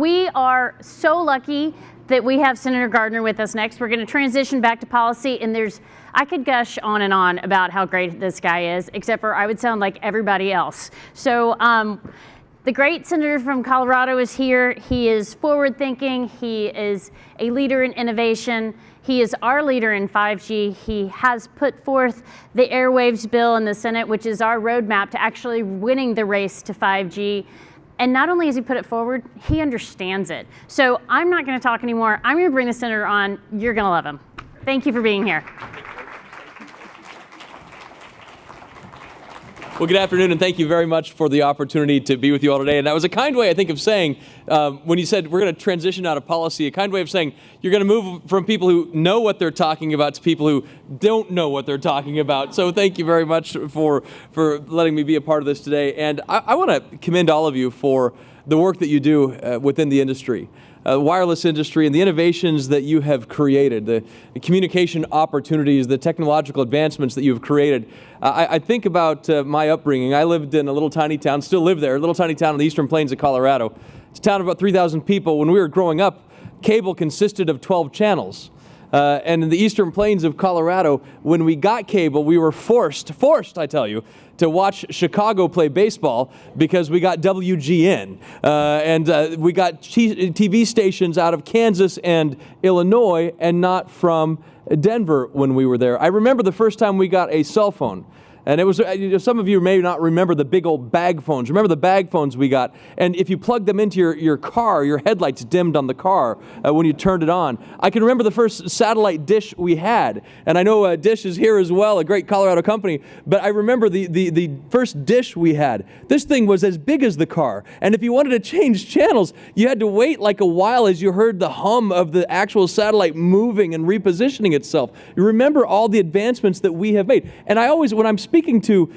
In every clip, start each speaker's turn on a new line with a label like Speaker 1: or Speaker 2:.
Speaker 1: We are so lucky that we have Senator Gardner with us next. We're going to transition back to policy, and I could gush on and on about how great this guy is, except for I would sound like everybody else. So the great senator from Colorado is here. He is forward-thinking. He is a leader in innovation. He is our leader in 5G. He has put forth the airwaves bill in the Senate, which is our roadmap to actually winning the race to 5G. And not only has he put it forward, he understands it. So I'm not going to talk anymore. I'm going to bring the senator on. You're going to love him. Thank you for being here.
Speaker 2: Well, good afternoon, and thank you very much for the opportunity to be with you all today. And that was a kind way, I think, of saying, when you said we're going to transition out of policy, a kind way of saying you're going to move from people who know what they're talking about to people who don't know what they're talking about. So thank you very much for letting me be a part of this today. And I want to commend all of you for the work that you do within the industry. Wireless industry and the innovations that you have created, the communication opportunities, the technological advancements that you've created. I think about my upbringing. I lived in a little tiny town, still live there, a little tiny town in the eastern plains of Colorado. It's a town of about 3,000 people. When we were growing up, cable consisted of 12 channels. And in the eastern plains of Colorado, when we got cable, we were forced, I tell you, to watch Chicago play baseball because we got WGN. And we got TV stations out of Kansas and Illinois and not from Denver when we were there. I remember the first time we got a cell phone. And it was, some of you may not remember the big old bag phones. Remember the bag phones we got? And if you plugged them into your car, your headlights dimmed on the car when you turned it on. I can remember the first satellite dish we had. And I know Dish is here as well, a great Colorado company. But I remember the first dish we had. This thing was as big as the car. And if you wanted to change channels, you had to wait like a while as you heard the hum of the actual satellite moving and repositioning itself. You remember all the advancements that we have made. And I always, when I'm speaking to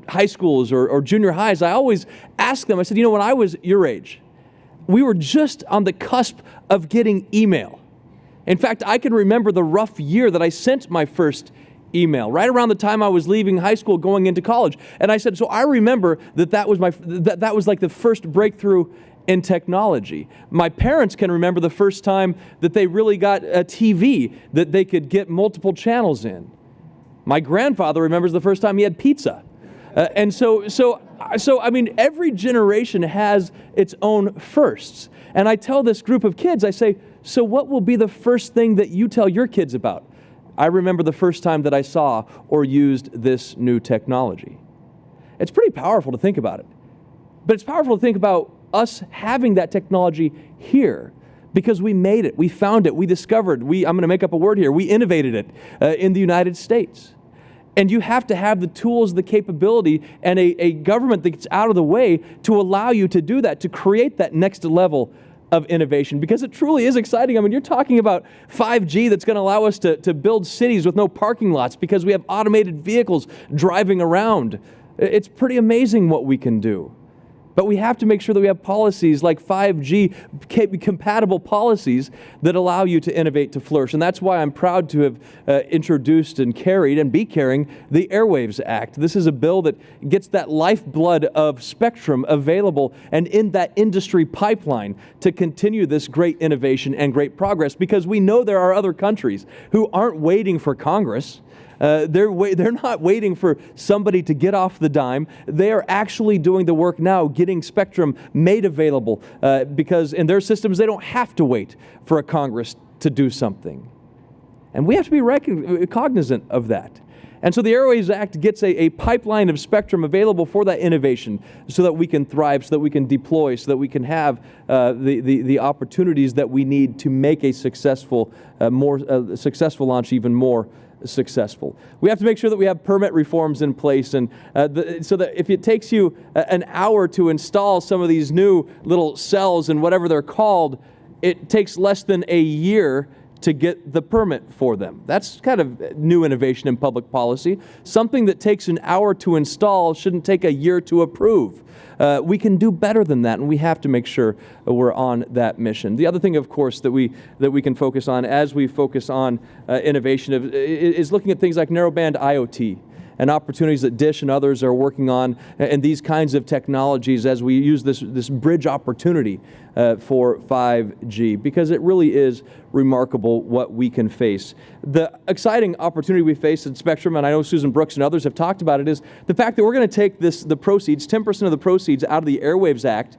Speaker 2: high schools or junior highs, I always ask them, I said, you know, when I was your age, we were just on the cusp of getting email. In fact, I can remember the rough year that I sent my first email, right around the time I was leaving high school going into college. And I said, so I remember that was that was like the first breakthrough in technology. My parents can remember the first time that they really got a TV that they could get multiple channels in. My grandfather remembers the first time he had pizza. And so I mean, every generation has its own firsts. And I tell this group of kids, I say, so what will be the first thing that you tell your kids about? I remember the first time that I saw or used this new technology. It's pretty powerful to think about it. But it's powerful to think about us having that technology here. Because we made it, we found it, we discovered, I'm going to make up a word here, we innovated it in the United States. And you have to have the tools, the capability, and a government that gets out of the way to allow you to do that, to create that next level of innovation. Because it truly is exciting. I mean, you're talking about 5G that's going to allow us to build cities with no parking lots because we have automated vehicles driving around. It's pretty amazing what we can do. But we have to make sure that we have policies like 5G compatible policies that allow you to innovate, to flourish. And that's why I'm proud to have introduced and carried and be carrying the Airwaves Act. This is a bill that gets that lifeblood of spectrum available and in that industry pipeline to continue this great innovation and great progress, because we know there are other countries who aren't waiting for Congress. They're not waiting for somebody to get off the dime. They are actually doing the work now, getting spectrum made available because in their systems they don't have to wait for a Congress to do something. And we have to be cognizant of that. And so the Airwaves Act gets a pipeline of spectrum available for that innovation so that we can thrive, so that we can deploy, so that we can have the opportunities that we need to make a successful launch even more successful. We have to make sure that we have permit reforms in place, and so that if it takes you an hour to install some of these new little cells and whatever they're called, it takes less than a year to get the permit for them. That's kind of new innovation in public policy. Something that takes an hour to install shouldn't take a year to approve. We can do better than that, and we have to make sure we're on that mission. The other thing, of course, that we can focus on as we focus on innovation is looking at things like narrowband IoT. and opportunities that Dish and others are working on, and these kinds of technologies as we use this bridge opportunity for 5G, because it really is remarkable what we can face. The exciting opportunity we face at Spectrum, and I know Susan Brooks and others have talked about it, is the fact that we're going to take the proceeds, 10% of the proceeds out of the Airwaves Act,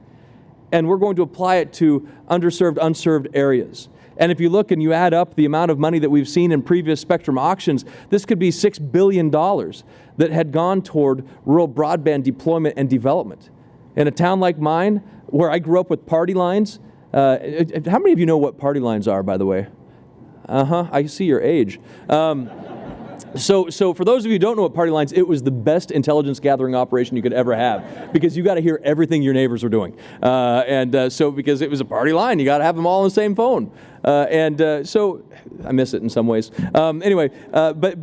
Speaker 2: and we're going to apply it to underserved, unserved areas. And if you look and you add up the amount of money that we've seen in previous Spectrum auctions, this could be $6 billion that had gone toward rural broadband deployment and development. In a town like mine, where I grew up with party lines, how many of you know what party lines are, by the way? I see your age. So for those of you who don't know what party lines, it was the best intelligence gathering operation you could ever have, because you got to hear everything your neighbors are doing. So because it was a party line, you got to have them all on the same phone. So I miss it in some ways. But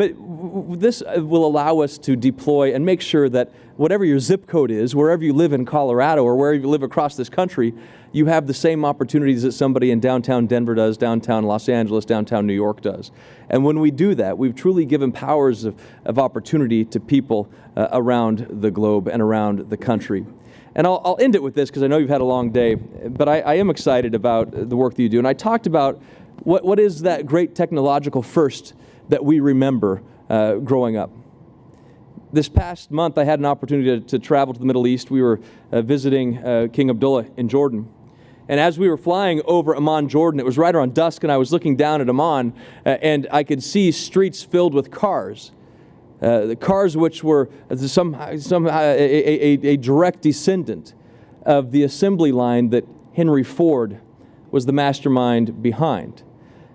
Speaker 2: this will allow us to deploy and make sure that whatever your zip code is, wherever you live in Colorado or wherever you live across this country, you have the same opportunities that somebody in downtown Denver does, downtown Los Angeles, downtown New York does. And when we do that, we've truly given powers of opportunity to people around the globe and around the country. And I'll end it with this, because I know you've had a long day, but I am excited about the work that you do. And I talked about what is that great technological first that we remember growing up. This past month, I had an opportunity to travel to the Middle East. We were visiting King Abdullah in Jordan. And as we were flying over Amman, Jordan, it was right around dusk, and I was looking down at Amman, and I could see streets filled with cars. The cars which were somehow a direct descendant of the assembly line that Henry Ford was the mastermind behind.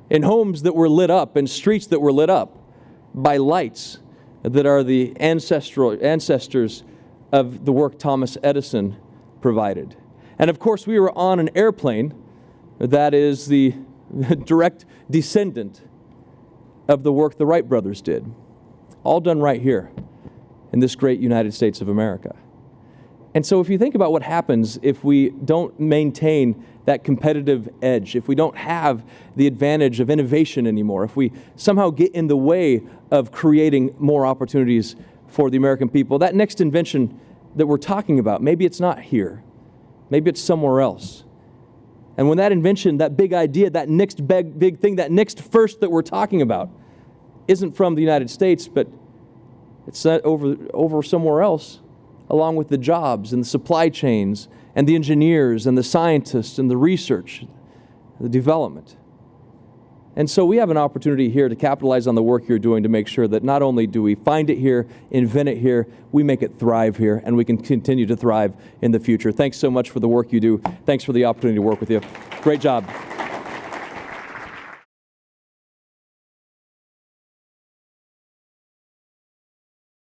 Speaker 2: In homes that were lit up and streets that were lit up by lights that are the ancestors of the work Thomas Edison provided. And of course, we were on an airplane that is the direct descendant of the work the Wright brothers did. All done right here in this great United States of America. And so if you think about what happens if we don't maintain that competitive edge, if we don't have the advantage of innovation anymore, if we somehow get in the way of creating more opportunities for the American people, that next invention that we're talking about, maybe it's not here. Maybe it's somewhere else. And when that invention, that big idea, that next big thing, that next first that we're talking about isn't from the United States, but it's over somewhere else, along with the jobs and the supply chains and the engineers and the scientists and the research, the development. And so we have an opportunity here to capitalize on the work you're doing to make sure that not only do we find it here, invent it here, we make it thrive here, and we can continue to thrive in the future. Thanks so much for the work you do. Thanks for the opportunity to work with you. Great job.